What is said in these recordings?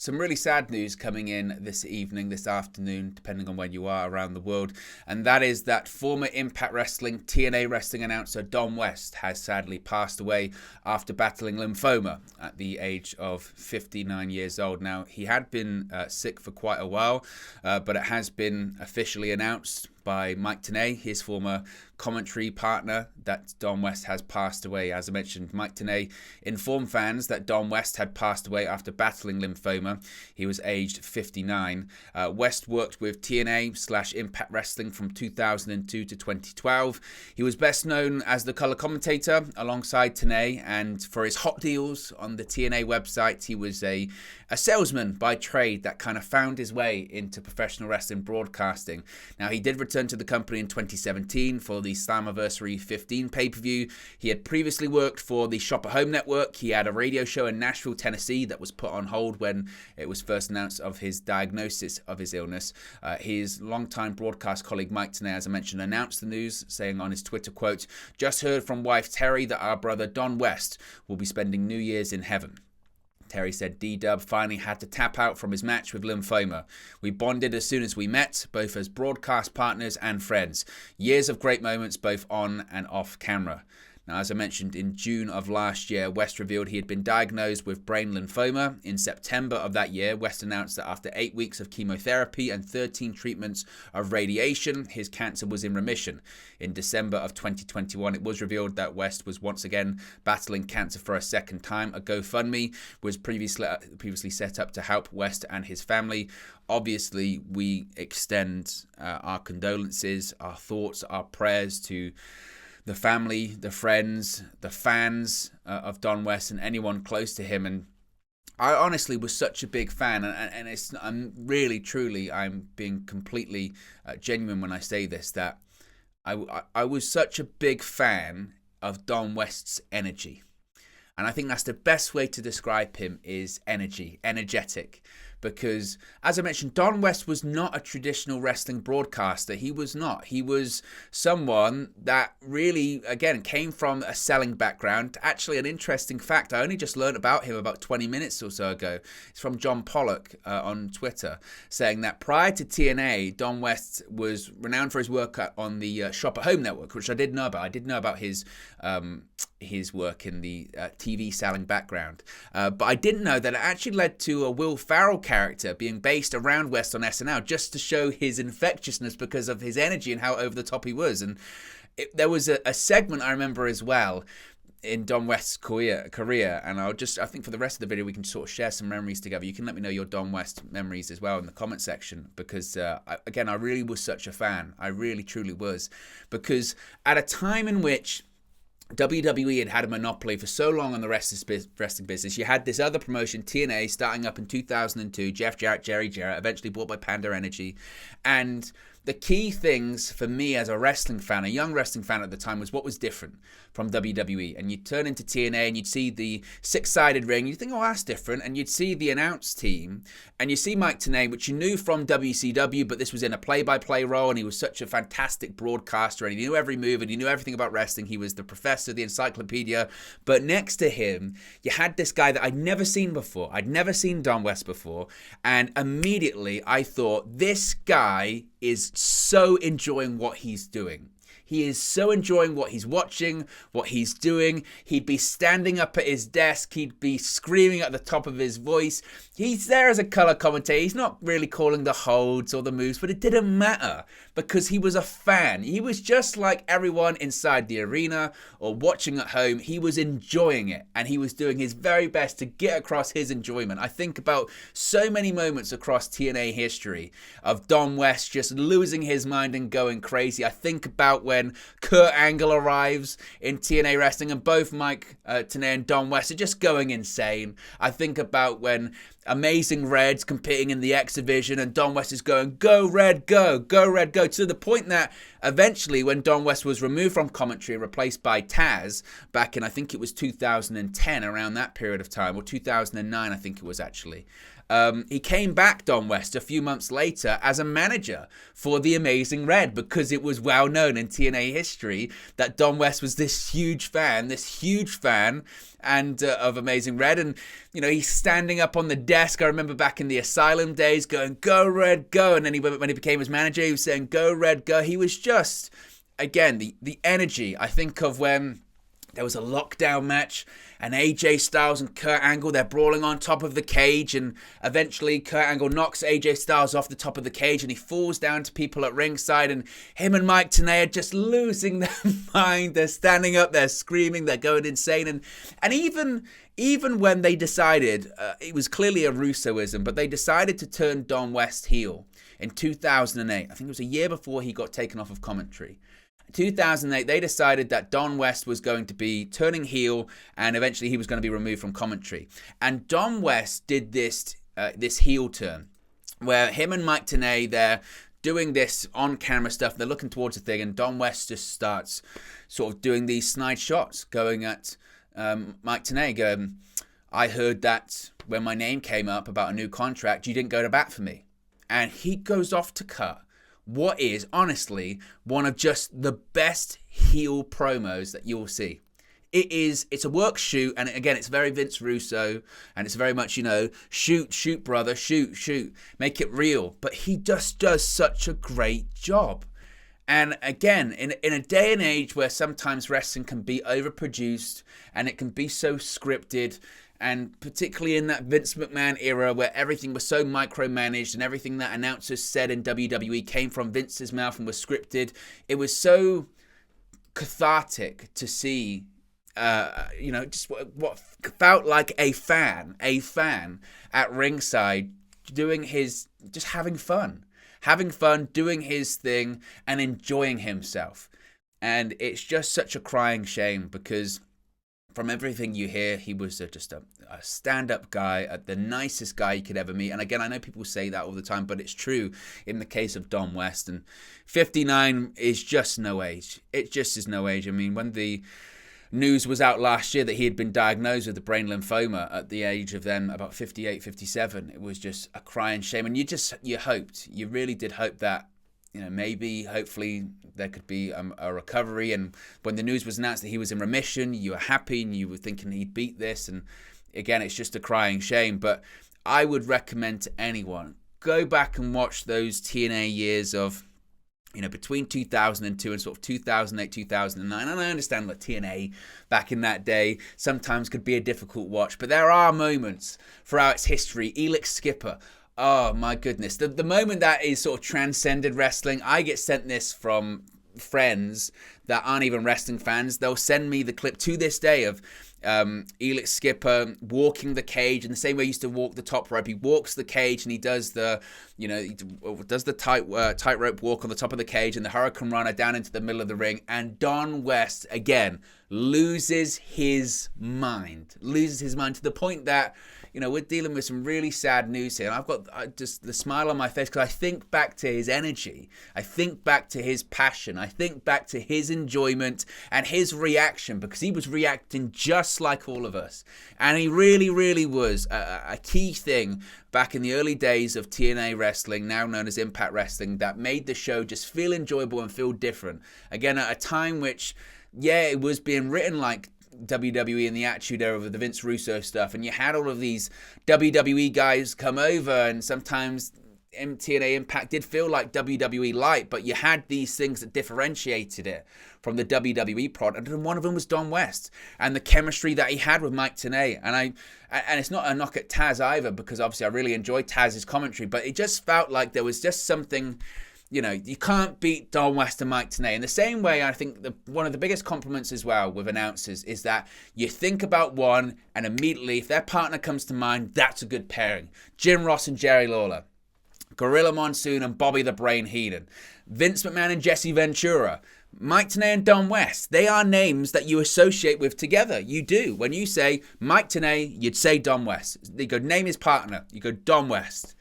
Some really sad news coming in this afternoon, depending on when you are around the world. And that is that former Impact Wrestling, TNA Wrestling announcer Don West has sadly passed away after battling lymphoma at the age of 59 years old. Now, he had been sick for quite a while, but it has been officially announced by Mike Tenay, his former commentary partner, that Don West has passed away. As I mentioned, Mike Tenay informed fans that Don West had passed away after battling lymphoma. He was aged 59. West worked with TNA/Impact Wrestling from 2002 to 2012. He was best known as the color commentator alongside Tenay, and for his hot deals on the TNA website, he was a salesman by trade that kind of found his way into professional wrestling broadcasting. Now, he did return to the company in 2017 for the Slammiversary 15 pay-per-view. He had previously worked for the Shop at Home network. He had a radio show in Nashville, Tennessee that was put on hold when it was first announced of his diagnosis of his illness. His longtime broadcast colleague Mike Tenay, as I mentioned, announced the news, saying on his Twitter, quote, "Just heard from wife Terry that our brother Don West will be spending New Year's in heaven." Terry said D-Dub finally had to tap out from his match with lymphoma. "We bonded as soon as we met, both as broadcast partners and friends. Years of great moments, both on and off camera." Now, as I mentioned, in June of last year, West revealed he had been diagnosed with brain lymphoma. In September of that year, West announced that after 8 weeks of chemotherapy and 13 treatments of radiation, his cancer was in remission. In December of 2021, it was revealed that West was once again battling cancer for a second time. A GoFundMe was previously set up to help West and his family. Obviously, we extend our condolences, our thoughts, our prayers to the family, the friends, the fans of Don West and anyone close to him. And I honestly was such a big fan, and I'm being completely genuine when I say this, that I was such a big fan of Don West's energy. And I think that's the best way to describe him, is energetic. Because, as I mentioned, Don West was not a traditional wrestling broadcaster. He was not. He was someone that really, again, came from a selling background. Actually, an interesting fact, I only just learned about him about 20 minutes or so ago. It's from John Pollock on Twitter, saying that prior to TNA, Don West was renowned for his work on the Shop at Home network, which I did know about. I did know about his work in the TV selling background. But I didn't know that it actually led to a Will Ferrell character being based around West on SNL, just to show his infectiousness because of his energy and how over the top he was. And there was a segment I remember as well in Don West's career, and I think for the rest of the video we can sort of share some memories together. You can let me know your Don West memories as well in the comment section, because I really was such a fan. I really truly was, because at a time in which WWE had a monopoly for so long on the wrestling business. You had this other promotion, TNA, starting up in 2002, Jeff Jarrett, Jerry Jarrett, eventually bought by Panda Energy. And the key things for me as a wrestling fan, a young wrestling fan at the time, was what was different from WWE. And you'd turn into TNA and you'd see the six-sided ring. You'd think, oh, that's different. And you'd see the announce team. And you see Mike Tenay, which you knew from WCW, but this was in a play-by-play role. And he was such a fantastic broadcaster. And he knew every move and he knew everything about wrestling. He was the professor, the encyclopedia. But next to him, you had this guy that I'd never seen before. I'd never seen Don West before. And immediately I thought, this guy is so enjoying what he's doing. He is so enjoying what he's watching, what he's doing. He'd be standing up at his desk. He'd be screaming at the top of his voice. He's there as a color commentator. He's not really calling the holds or the moves, but it didn't matter because he was a fan. He was just like everyone inside the arena or watching at home. He was enjoying it, and he was doing his very best to get across his enjoyment. I think about so many moments across TNA history of Don West just losing his mind and going crazy. I think about when Kurt Angle arrives in TNA Wrestling and both Mike Tenay and Don West are just going insane. I think about when Amazing Red's competing in the X Division and Don West is going, go Red, go Red, go, to the point that eventually when Don West was removed from commentary and replaced by Taz back in, I think it was 2010, around that period of time, or 2009 I think it was actually, He came back, Don West, a few months later as a manager for the Amazing Red, because it was well known in TNA history that Don West was this huge fan and of Amazing Red. And, you know, he's standing up on the desk. I remember back in the Asylum days going, "Go Red, go." And then when he became his manager, he was saying, "Go Red, go." He was just, again, the energy. I think of when there was a lockdown match and AJ Styles and Kurt Angle, they're brawling on top of the cage, and eventually Kurt Angle knocks AJ Styles off the top of the cage and he falls down to people at ringside, and him and Mike Tenay are just losing their mind. They're standing up, they're screaming, they're going insane. And even when they decided, it was clearly a Russoism, but they decided to turn Don West heel in 2008. I think it was a year before he got taken off of commentary. 2008, they decided that Don West was going to be turning heel, and eventually he was going to be removed from commentary. And Don West did this heel turn, where him and Mike Tenay, they're doing this on-camera stuff. They're looking towards the thing, and Don West just starts sort of doing these snide shots, going at Mike Tenay, going, "I heard that when my name came up about a new contract, you didn't go to bat for me." And he goes off to cut what is, honestly, one of just the best heel promos that you'll see. It's a work shoot, and again, it's very Vince Russo, and it's very much, you know, shoot, brother, shoot, make it real. But he just does such a great job. And again, in a day and age where sometimes wrestling can be overproduced and it can be so scripted, and particularly in that Vince McMahon era where everything was so micromanaged and everything that announcers said in WWE came from Vince's mouth and was scripted, it was so cathartic to see, just what felt like a fan at ringside just having fun, doing his thing and enjoying himself. And it's just such a crying shame, because from everything you hear, he was just a stand-up guy, the nicest guy you could ever meet. And again, I know people say that all the time, but it's true in the case of Don West. And 59 is just no age. It just is no age. I mean, when the news was out last year that he had been diagnosed with the brain lymphoma at the age of then about 58, 57, it was just a crying shame. And you really did hope that, you know, maybe, hopefully, there could be a recovery. And when the news was announced that he was in remission, you were happy and you were thinking he'd beat this. And again, it's just a crying shame. But I would recommend to anyone, go back and watch those TNA years of, you know, between 2002 and sort of 2008, 2009. And I understand that TNA back in that day sometimes could be a difficult watch. But there are moments throughout its history. Elix Skipper. Oh my goodness. The moment that is sort of transcended wrestling. I get sent this from friends that aren't even wrestling fans. They'll send me the clip to this day of Elix Skipper walking the cage in the same way he used to walk the top rope. He walks the cage and he does the tightrope walk on the top of the cage and the Hurricane Runner down into the middle of the ring. And Don West, again, loses his mind to the point that, you know, we're dealing with some really sad news here. And I've got just the smile on my face because I think back to his energy. I think back to his passion. I think back to his enjoyment and his reaction, because he was reacting just like all of us. And he really, really was a key thing back in the early days of TNA wrestling, now known as Impact Wrestling, that made the show just feel enjoyable and feel different. Again, at a time which, it was being written like WWE in the Attitude Era with the Vince Russo stuff, and you had all of these WWE guys come over, and sometimes TNA Impact did feel like WWE light, but you had these things that differentiated it from the WWE product, and one of them was Don West and the chemistry that he had with Mike Tenay. And it's not a knock at Taz either, because obviously I really enjoyed Taz's commentary, but it just felt like there was just something. You know, you can't beat Don West and Mike Tenay. In the same way, I think one of the biggest compliments as well with announcers is that you think about one and immediately, if their partner comes to mind, that's a good pairing. Jim Ross and Jerry Lawler. Gorilla Monsoon and Bobby the Brain Heenan. Vince McMahon and Jesse Ventura. Mike Tenay and Don West. They are names that you associate with together. You do. When you say Mike Tenay, you'd say Don West. You go name his partner. You go Don West.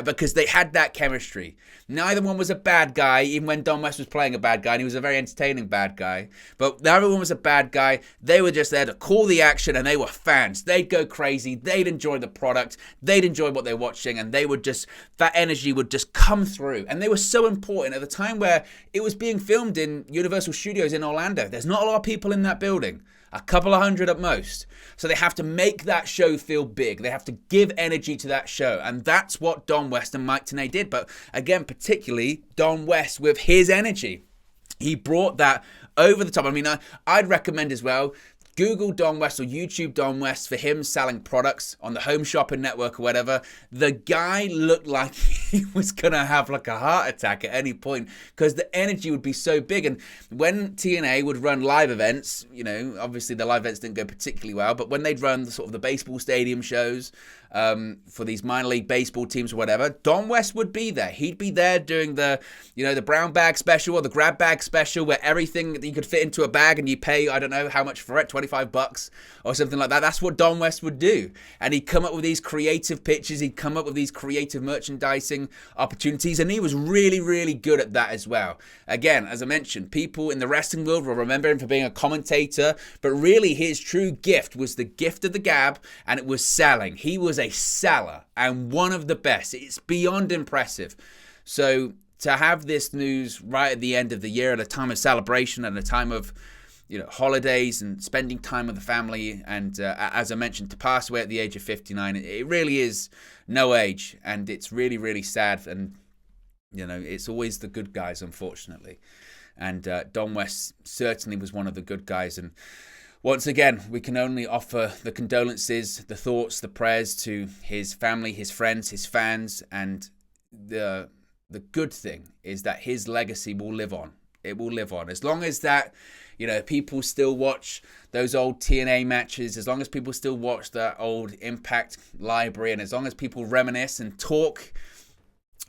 because they had that chemistry. Neither one was a bad guy, even when Don West was playing a bad guy, and he was a very entertaining bad guy. But neither one was a bad guy. They were just there to call the action, and they were fans. They'd go crazy. They'd enjoy the product. They'd enjoy what they're watching, and they would just, that energy would just come through. And they were so important at the time where it was being filmed in Universal Studios in Orlando. There's not a lot of people in that building. A couple of hundred at most. So they have to make that show feel big. They have to give energy to that show. And that's what Don West and Mike Tenay did. But again, particularly Don West with his energy. He brought that over the top. I mean, I'd recommend as well, Google Don West or YouTube Don West for him selling products on the Home Shopping Network or whatever. The guy looked like he was going to have like a heart attack at any point because the energy would be so big. And when TNA would run live events, you know, obviously the live events didn't go particularly well, but when they'd run sort of the baseball stadium shows for these minor league baseball teams or whatever, Don West would be there. He'd be there doing the, you know, the brown bag special or the grab bag special where everything that you could fit into a bag and you pay, I don't know how much for it, $25 or something like that. That's what Don West would do. And he'd come up with these creative pitches. He'd come up with these creative merchandising opportunities. And he was really, really good at that as well. Again, as I mentioned, people in the wrestling world will remember him for being a commentator, but really his true gift was the gift of the gab, and it was selling. He was a seller and one of the best. It's beyond impressive. So to have this news right at the end of the year, at a time of celebration and a time of, you know, holidays and spending time with the family, and as I mentioned, to pass away at the age of 59, it really is no age, and it's really, really sad. And you know, it's always the good guys, unfortunately. And Don West certainly was one of the good guys. And once again, we can only offer the condolences, the thoughts, the prayers to his family, his friends, his fans. And the good thing is that his legacy will live on. It will live on. As long as that, you know, people still watch those old TNA matches, as long as people still watch that old Impact library, and as long as people reminisce and talk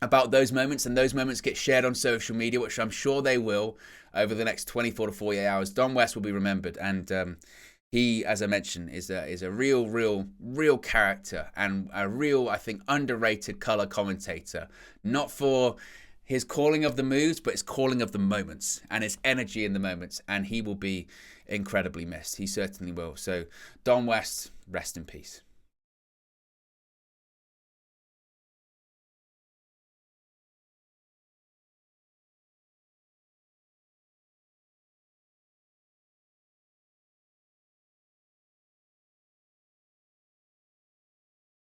about those moments, and those moments get shared on social media, which I'm sure they will over the next 24 to 48 hours, Don West will be remembered. And he, as I mentioned, is a real character, and a real, I think, underrated color commentator. Not for his calling of the moves, but his calling of the moments and his energy in the moments. And he will be incredibly missed. He certainly will. So Don West, rest in peace.